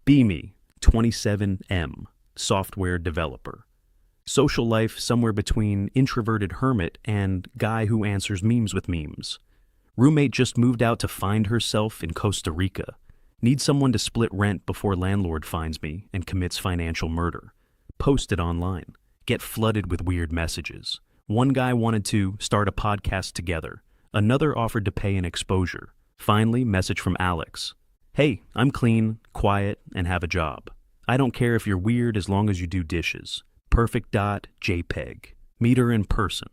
Me, 27M, software developer. Social life somewhere between introverted hermit and guy who answers memes with memes. Roommate just moved out to find herself in Costa Rica. Need someone to split rent before landlord finds me and commits financial murder. Post it online. Get flooded with weird messages. One guy wanted to start a podcast together. Another offered to pay an exposure. Finally, message from Alex. Hey, I'm clean, quiet, and have a job. I don't care if you're weird as long as you do dishes. Perfect.jpg. Meet her in person.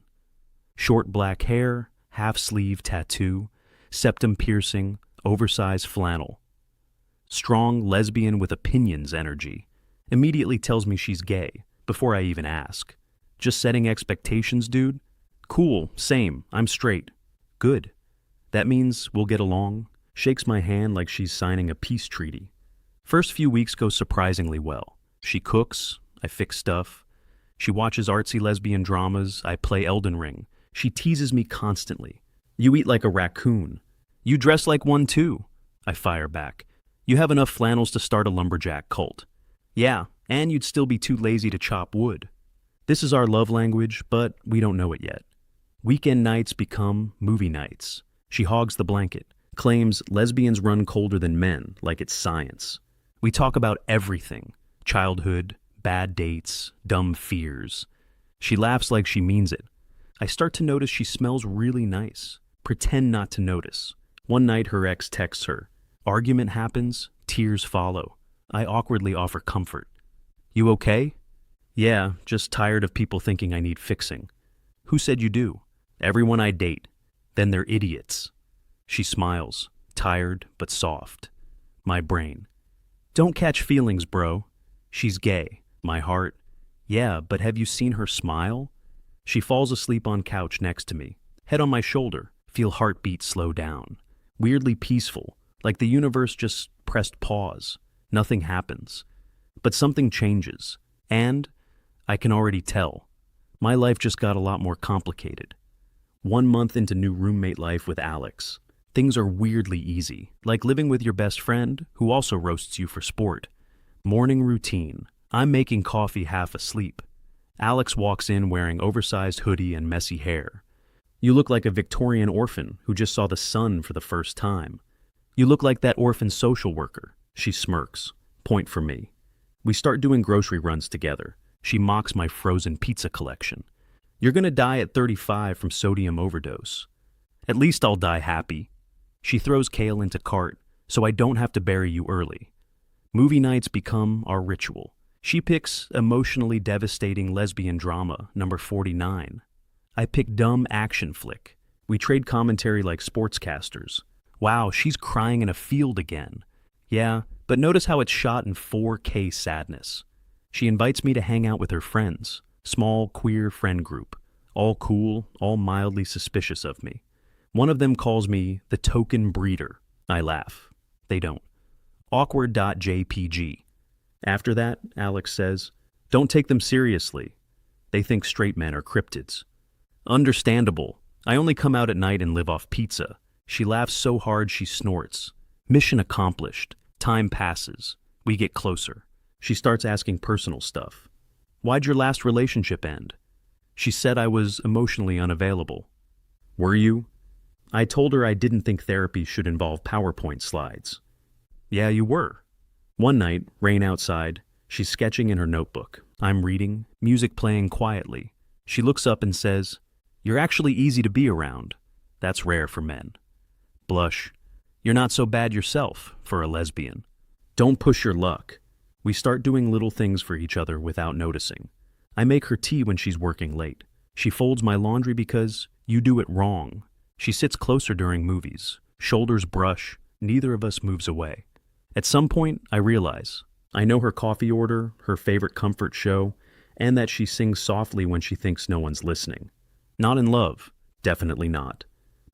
Short black hair, half-sleeve tattoo, septum piercing, oversized flannel. Strong lesbian with opinions energy. Immediately tells me she's gay, before I even ask. Just setting expectations, dude? Cool, same, I'm straight. Good. That means we'll get along. Shakes my hand like she's signing a peace treaty. First few weeks go surprisingly well. She cooks, I fix stuff. She watches artsy lesbian dramas, I play Elden Ring. She teases me constantly. You eat like a raccoon. You dress like one too. I fire back. You have enough flannels to start a lumberjack cult. Yeah, and you'd still be too lazy to chop wood. This is our love language, but we don't know it yet. Weekend nights become movie nights. She hogs the blanket, claims lesbians run colder than men, like it's science. We talk about everything. Childhood, bad dates, dumb fears. She laughs like she means it. I start to notice she smells really nice. Pretend not to notice. One night her ex texts her. Argument happens, tears follow. I awkwardly offer comfort. You okay? Yeah, just tired of people thinking I need fixing. Who said you do? Everyone I date. Then they're idiots. She smiles, tired but soft. My brain. Don't catch feelings, bro. She's gay. My heart. Yeah, but have you seen her smile? She falls asleep on couch next to me. Head on my shoulder. Feel heartbeat slow down. Weirdly peaceful, like the universe just pressed pause. Nothing happens. But something changes. And I can already tell. My life just got a lot more complicated. 1 month into new roommate life with Alex. Things are weirdly easy, like living with your best friend, who also roasts you for sport. Morning routine. I'm making coffee half asleep. Alex walks in wearing oversized hoodie and messy hair. You look like a Victorian orphan who just saw the sun for the first time. You look like that orphan social worker. She smirks. Point for me. We start doing grocery runs together. She mocks my frozen pizza collection. You're gonna die at 35 from sodium overdose. At least I'll die happy. She throws kale into cart, so I don't have to bury you early. Movie nights become our ritual. She picks emotionally devastating lesbian drama, number 49. I pick dumb action flick. We trade commentary like sportscasters. Wow, she's crying in a field again. Yeah, but notice how it's shot in 4K sadness. She invites me to hang out with her friends. Small, queer friend group. All cool, all mildly suspicious of me. One of them calls me the token breeder. I laugh. They don't. Awkward.jpg. After that, Alex says, don't take them seriously. They think straight men are cryptids. Understandable. I only come out at night and live off pizza. She laughs so hard she snorts. Mission accomplished. Time passes. We get closer. She starts asking personal stuff. Why'd your last relationship end? She said I was emotionally unavailable. Were you? I told her I didn't think therapy should involve PowerPoint slides. Yeah, you were. One night, rain outside, she's sketching in her notebook. I'm reading, music playing quietly. She looks up and says, "You're actually easy to be around." That's rare for men. Blush. You're not so bad yourself for a lesbian. Don't push your luck. We start doing little things for each other without noticing. I make her tea when she's working late. She folds my laundry because you do it wrong. She sits closer during movies. Shoulders brush. Neither of us moves away. At some point, I realize. I know her coffee order, her favorite comfort show, and that she sings softly when she thinks no one's listening. Not in love. Definitely not.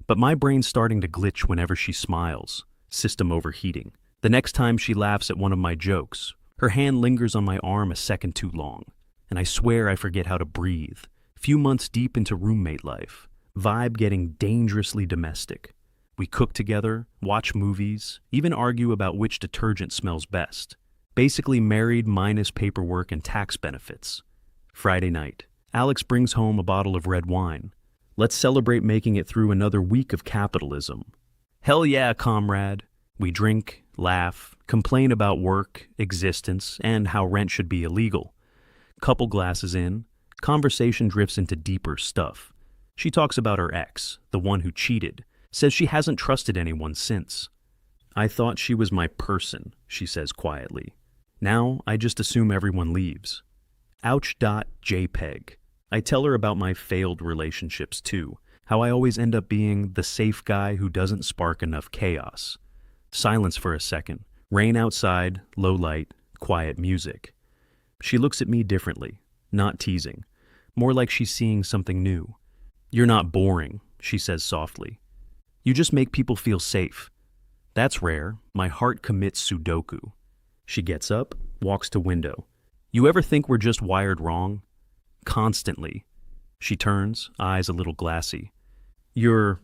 But my brain's starting to glitch whenever she smiles. System overheating. The next time she laughs at one of my jokes, her hand lingers on my arm a second too long. And I swear I forget how to breathe. Few months deep into roommate life. Vibe getting dangerously domestic. We cook together, watch movies, even argue about which detergent smells best. Basically married minus paperwork and tax benefits. Friday night. Alex brings home a bottle of red wine. Let's celebrate making it through another week of capitalism. Hell yeah, comrade. We drink, laugh, complain about work, existence, and how rent should be illegal. Couple glasses in, conversation drifts into deeper stuff. She talks about her ex, the one who cheated, says she hasn't trusted anyone since. I thought she was my person, she says quietly. Now I just assume everyone leaves. Ouch.jpg. I tell her about my failed relationships too, how I always end up being the safe guy who doesn't spark enough chaos. Silence for a second. Rain outside, low light, quiet music. She looks at me differently, not teasing, more like she's seeing something new. You're not boring, she says softly. You just make people feel safe. That's rare. My heart commits Sudoku. She gets up, walks to window. You ever think we're just wired wrong? Constantly. She turns, eyes a little glassy. You're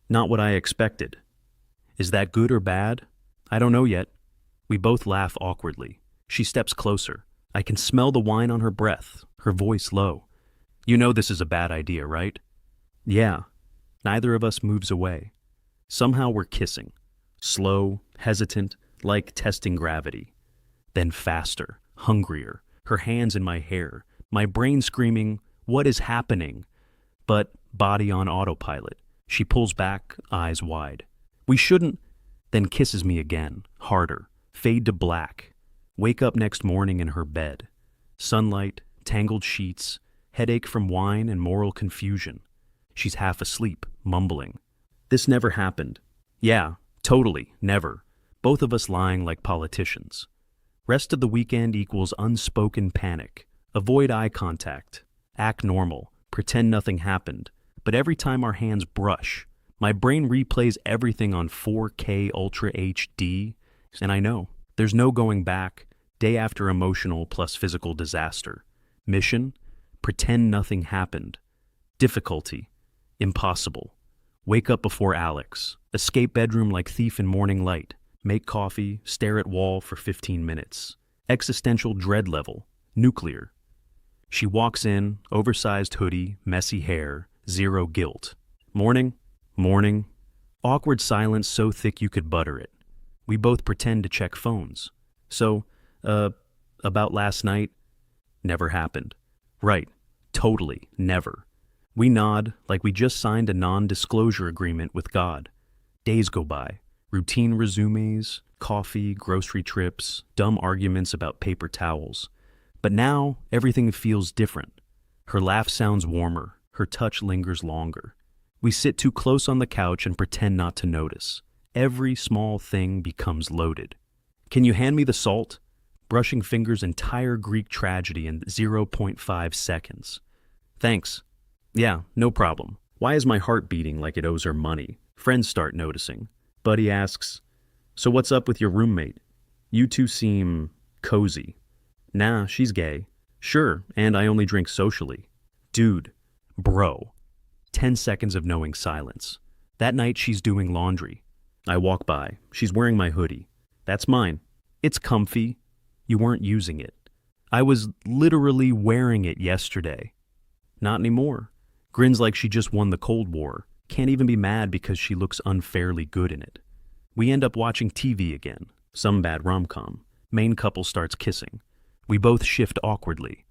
not what I expected. Is that good or bad? I don't know yet. We both laugh awkwardly. She steps closer. I can smell the wine on her breath, her voice low. You know this is a bad idea, right? Yeah. Neither of us moves away. Somehow we're kissing. Slow, hesitant, like testing gravity. Then faster, hungrier, her hands in my hair, my brain screaming, what is happening? But body on autopilot. She pulls back, eyes wide. We shouldn't, then kisses me again, harder, fade to black. Wake up next morning in her bed. Sunlight, tangled sheets, headache from wine and moral confusion. She's half asleep, mumbling. This never happened. Yeah, totally, never. Both of us lying like politicians. Rest of the weekend equals unspoken panic. Avoid eye contact. Act normal. Pretend nothing happened. But every time our hands brush, my brain replays everything on 4K Ultra HD, and I know, there's no going back, day after emotional plus physical disaster. Mission? Pretend nothing happened. Difficulty? Impossible. Wake up before Alex. Escape bedroom like thief in morning light. Make coffee, stare at wall for 15 minutes. Existential dread level. Nuclear. She walks in, oversized hoodie, messy hair, zero guilt. Morning? Morning. Awkward silence so thick you could butter it. We both pretend to check phones. So, about last night? Never happened. Right. Totally. Never. We nod like we just signed a non-disclosure agreement with God. Days go by. Routine resumes, coffee, grocery trips, dumb arguments about paper towels. But now, everything feels different. Her laugh sounds warmer. Her touch lingers longer. We sit too close on the couch and pretend not to notice. Every small thing becomes loaded. Can you hand me the salt? Brushing fingers entire Greek tragedy in 0.5 seconds. Thanks. Yeah, no problem. Why is my heart beating like it owes her money? Friends start noticing. Buddy asks, so what's up with your roommate? You two seem cozy. Nah, she's gay. Sure, and I only drink socially. Dude. Bro. 10 seconds of knowing silence. That night she's doing laundry. I walk by. She's wearing my hoodie. That's mine. It's comfy. You weren't using it. I was literally wearing it yesterday. Not anymore. Grins like she just won the Cold War. Can't even be mad because she looks unfairly good in it. We end up watching TV again. Some bad rom-com. Main couple starts kissing. We both shift awkwardly.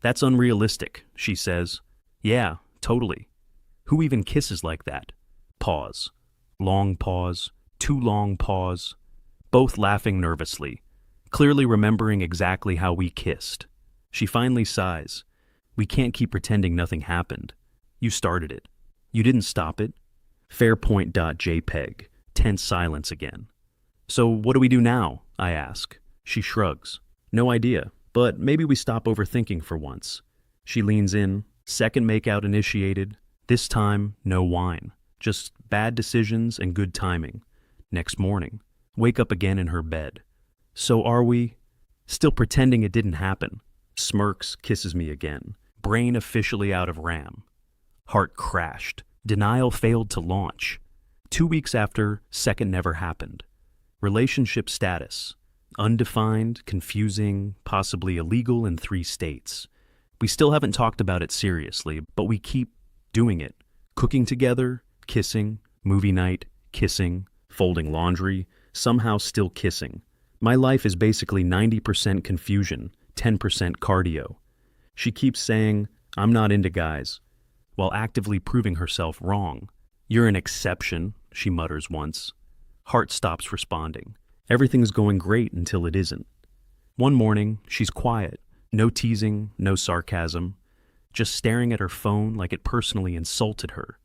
That's unrealistic, she says. Yeah, totally. Who even kisses like that? Pause. Long pause. Too long pause. Both laughing nervously, clearly remembering exactly how we kissed. She finally sighs. We can't keep pretending nothing happened. You started it. You didn't stop it. Fairpoint.jpg. Tense silence again. So what do we do now? I ask. She shrugs. No idea, but maybe we stop overthinking for once. She leans in. Second makeout initiated. This time, no wine. Just bad decisions and good timing. Next morning, wake up again in her bed. So are we? Still pretending it didn't happen. Smirks, kisses me again. Brain officially out of RAM. Heart crashed. Denial failed to launch. 2 weeks after, second never happened. Relationship status. Undefined, confusing, possibly illegal in 3 states. We still haven't talked about it seriously, but we keep doing it. Cooking together, kissing, movie night, kissing, folding laundry, somehow still kissing. My life is basically 90% confusion, 10% cardio. She keeps saying, I'm not into guys, while actively proving herself wrong. You're an exception, she mutters once. Heart stops responding. Everything's going great until it isn't. One morning, she's quiet. No teasing, no sarcasm. Just staring at her phone like it personally insulted her.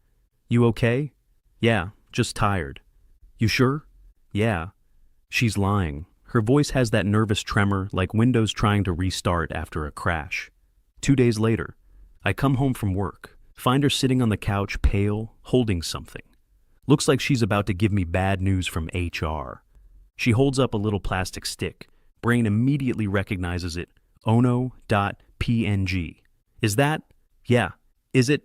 You okay? Yeah, just tired. You sure? Yeah. She's lying. Her voice has that nervous tremor like Windows trying to restart after a crash. 2 days later, I come home from work, find her sitting on the couch, pale, holding something. Looks like she's about to give me bad news from HR. She holds up a little plastic stick. Brain immediately recognizes it. Ono.png. Is that? Yeah. Is it?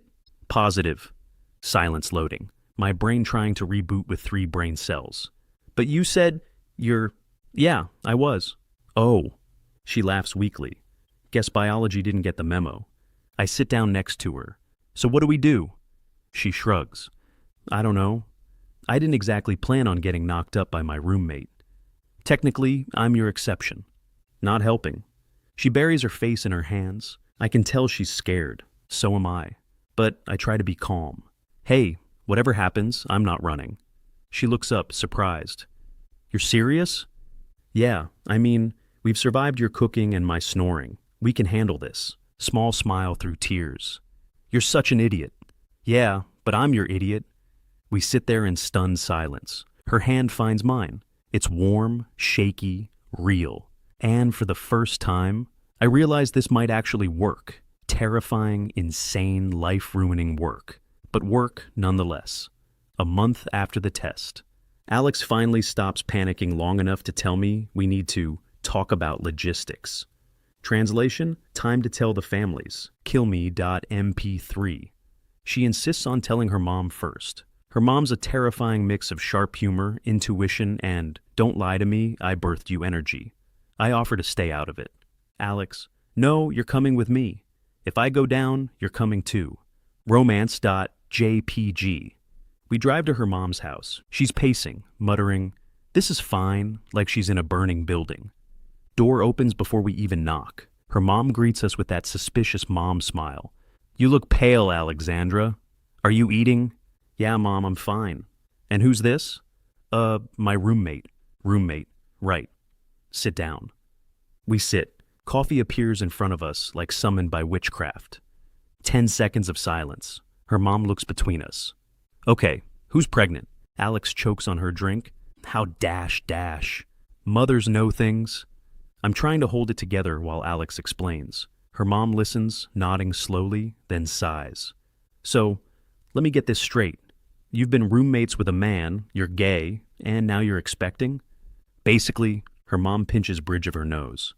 Positive. Silence loading. My brain trying to reboot with 3 brain cells. But you said Yeah, I was. Oh. She laughs weakly. Guess biology didn't get the memo. I sit down next to her. So what do we do? She shrugs. I don't know. I didn't exactly plan on getting knocked up by my roommate. Technically, I'm your exception. Not helping. She buries her face in her hands. I can tell she's scared. So am I. But I try to be calm. Hey, whatever happens, I'm not running. She looks up, surprised. You're serious? Yeah, I mean, we've survived your cooking and my snoring. We can handle this. Small smile through tears. You're such an idiot. Yeah, but I'm your idiot. We sit there in stunned silence. Her hand finds mine. It's warm, shaky, real. And for the first time, I realize this might actually work. Terrifying, insane, life-ruining work. But work nonetheless. A month after the test, Alex finally stops panicking long enough to tell me we need to talk about logistics. Translation, time to tell the families. Killme.mp3. She insists on telling her mom first. Her mom's a terrifying mix of sharp humor, intuition, and don't lie to me, I birthed you energy. I offer to stay out of it. Alex, no, you're coming with me. If I go down, you're coming too. Romance.jpg. We drive to her mom's house. She's pacing, muttering, this is fine, like she's in a burning building. Door opens before we even knock. Her mom greets us with that suspicious mom smile. You look pale, Alexandra. Are you eating? Yeah, Mom, I'm fine. And who's this? My roommate. Roommate. Right. Sit down. We sit. Coffee appears in front of us like summoned by witchcraft. 10 seconds of silence. Her mom looks between us. Okay, who's pregnant? Alex chokes on her drink. How dash. Mothers know things. I'm trying to hold it together while Alex explains. Her mom listens, nodding slowly, then sighs. So, let me get this straight. You've been roommates with a man, you're gay, and now you're expecting? Basically, her mom pinches bridge of her nose.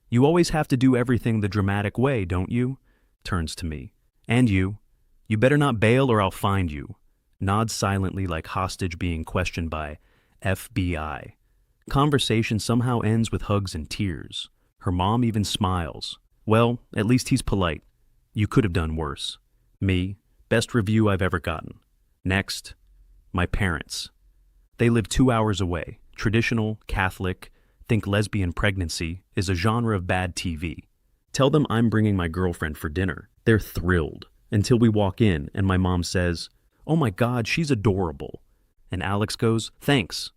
You always have to do everything the dramatic way, don't you? Turns to me. And you. You better not bail or I'll find you. Nods silently like hostage being questioned by FBI. Conversation somehow ends with hugs and tears. Her mom even smiles. Well, at least he's polite. You could have done worse. Me, best review I've ever gotten. Next, my parents. They live 2 hours away. Traditional, Catholic, think lesbian pregnancy is a genre of bad TV. Tell them I'm bringing my girlfriend for dinner. They're thrilled. Until we walk in and my mom says, oh my God, she's adorable. And Alex goes, thanks.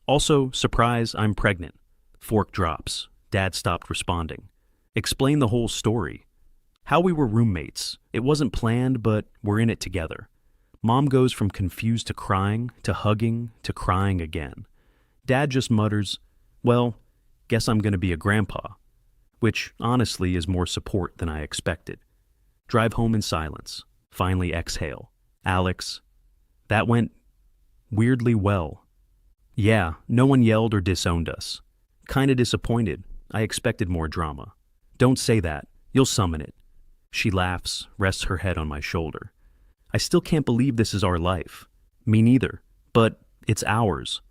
Also, surprise, I'm pregnant. Fork drops. Dad stopped responding. Explain the whole story. How we were roommates. It wasn't planned, but we're in it together. Mom goes from confused to crying, to hugging, to crying again. Dad just mutters, well, guess I'm gonna be a grandpa. Which, honestly, is more support than I expected. Drive home in silence. Finally exhale. Alex, that went weirdly well. Yeah, no one yelled or disowned us. Kinda disappointed. I expected more drama. Don't say that. You'll summon it. She laughs, rests her head on my shoulder. I still can't believe this is our life. Me neither. But it's ours.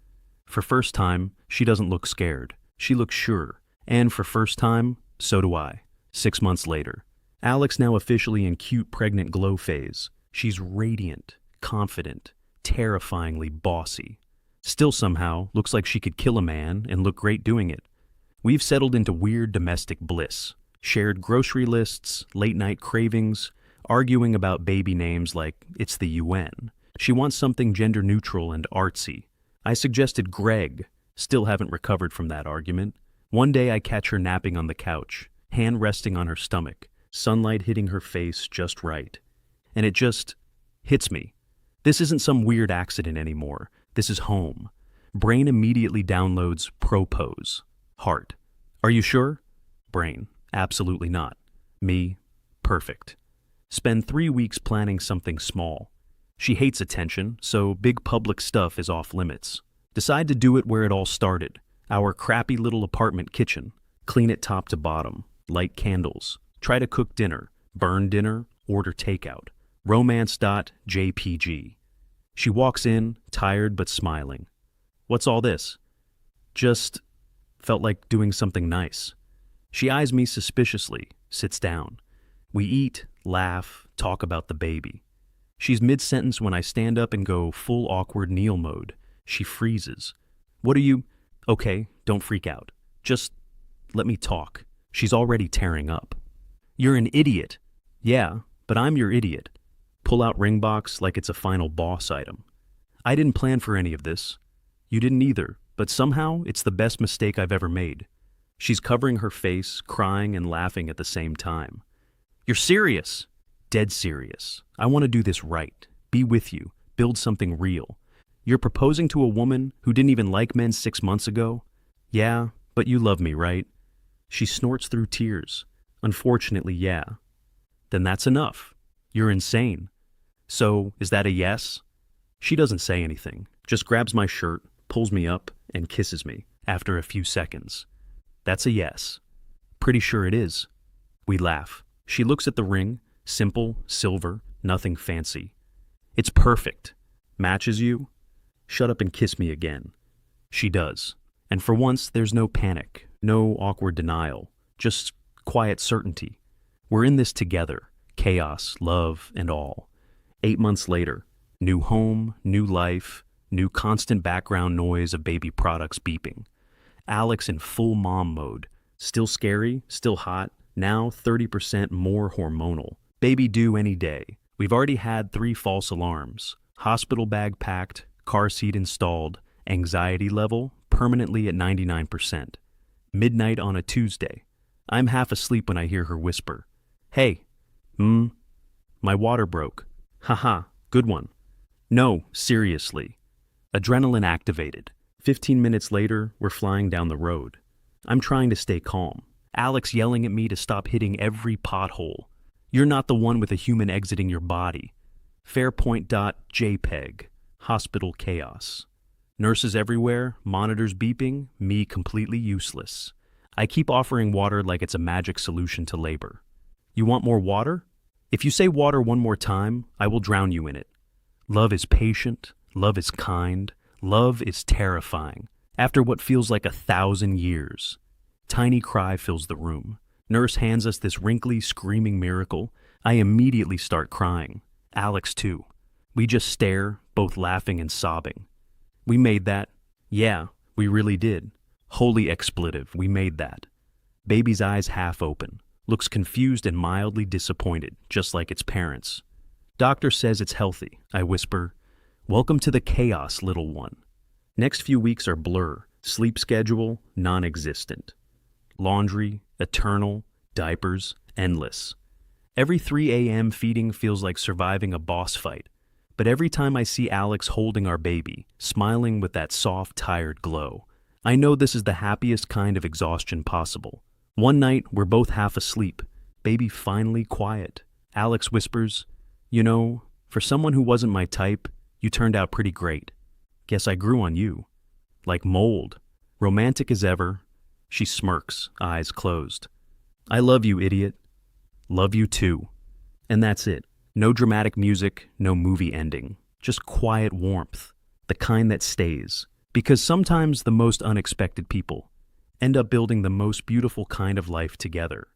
For first time, she doesn't look scared. She looks sure, and for first time, so do I. 6 months later. Alex now officially in cute pregnant glow phase. She's radiant, confident, terrifyingly bossy. Still somehow, looks like she could kill a man and look great doing it. We've settled into weird domestic bliss. Shared grocery lists, late-night cravings, arguing about baby names like it's the UN. She wants something gender-neutral and artsy. I suggested Greg. Still haven't recovered from that argument. One day I catch her napping on the couch, hand resting on her stomach, sunlight hitting her face just right. And it just hits me. This isn't some weird accident anymore. This is home. Brain immediately downloads propose. Heart. Are you sure? Brain. Absolutely not. Me. Perfect. Spend 3 weeks planning something small. She hates attention, so big public stuff is off limits. Decide to do it where it all started. Our crappy little apartment kitchen. Clean it top to bottom. Light candles. Try to cook dinner. Burn dinner. Order takeout. Romance.jpg. She walks in, tired but smiling. What's all this? Just felt like doing something nice. She eyes me suspiciously, sits down. We eat, laugh, talk about the baby. She's mid-sentence when I stand up and go full awkward Neil mode. She freezes. What are you? Okay, don't freak out. Just let me talk. She's already tearing up. You're an idiot. Yeah, but I'm your idiot. Pull out ring box like it's a final boss item. I didn't plan for any of this. You didn't either, but somehow it's the best mistake I've ever made. She's covering her face, crying and laughing at the same time. You're serious? Dead serious. I want to do this right. Be with you. Build something real. You're proposing to a woman who didn't even like men 6 months ago? Yeah, but you love me, right? She snorts through tears. Unfortunately, yeah. Then that's enough. You're insane. So, is that a yes? She doesn't say anything, just grabs my shirt, pulls me up, and kisses me after a few seconds. That's a yes. Pretty sure it is. We laugh. She looks at the ring, simple, silver, nothing fancy. It's perfect. Matches you? Shut up and kiss me again. She does. And for once, there's no panic, no awkward denial, just quiet certainty. We're in this together. Chaos, love, and all. 8 months later, new home, new life, new constant background noise of baby products beeping. Alex in full mom mode. Still scary, still hot, now 30% more hormonal. Baby due any day. We've already had 3 false alarms. Hospital bag packed, car seat installed, anxiety level permanently at 99%. Midnight on a Tuesday. I'm half asleep when I hear her whisper. Hey. My water broke. Haha, good one. No, seriously. Adrenaline activated. 15 minutes later, we're flying down the road. I'm trying to stay calm. Alex yelling at me to stop hitting every pothole. You're not the one with a human exiting your body. Fairpoint.jpg. Hospital chaos. Nurses everywhere, monitors beeping, me completely useless. I keep offering water like it's a magic solution to labor. You want more water? If you say water one more time, I will drown you in it. Love is patient, love is kind, love is terrifying. After what feels like 1,000 years. Tiny cry fills the room. Nurse hands us this wrinkly, screaming miracle. I immediately start crying. Alex too. We just stare, both laughing and sobbing. We made that. Yeah, we really did. Holy expletive, we made that. Baby's eyes half open. Looks confused and mildly disappointed, just like its parents. Doctor says it's healthy. I whisper, welcome to the chaos, little one. Next few weeks are blur. Sleep schedule, non-existent. Laundry, eternal. Diapers, endless. Every 3 a.m. feeding feels like surviving a boss fight. But every time I see Alex holding our baby, smiling with that soft, tired glow, I know this is the happiest kind of exhaustion possible. One night, we're both half asleep. Baby finally quiet. Alex whispers, you know, for someone who wasn't my type, you turned out pretty great. Guess I grew on you. Like mold. Romantic as ever. She smirks, eyes closed. I love you, idiot. Love you too. And that's it. No dramatic music, no movie ending. Just quiet warmth. The kind that stays. Because sometimes the most unexpected people end up building the most beautiful kind of life together.